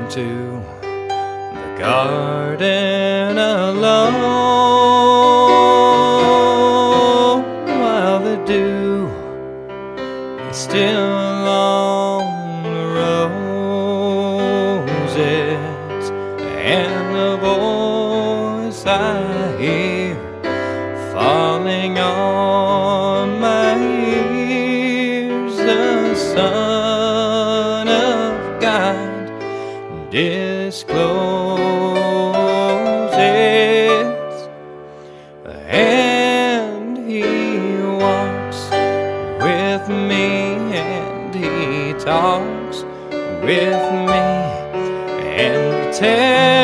into the garden alone, while the dew is still on the roses, and the voice I hear falling on my ears, the Son of God discloses, and He walks with me, and He talks with me, and tells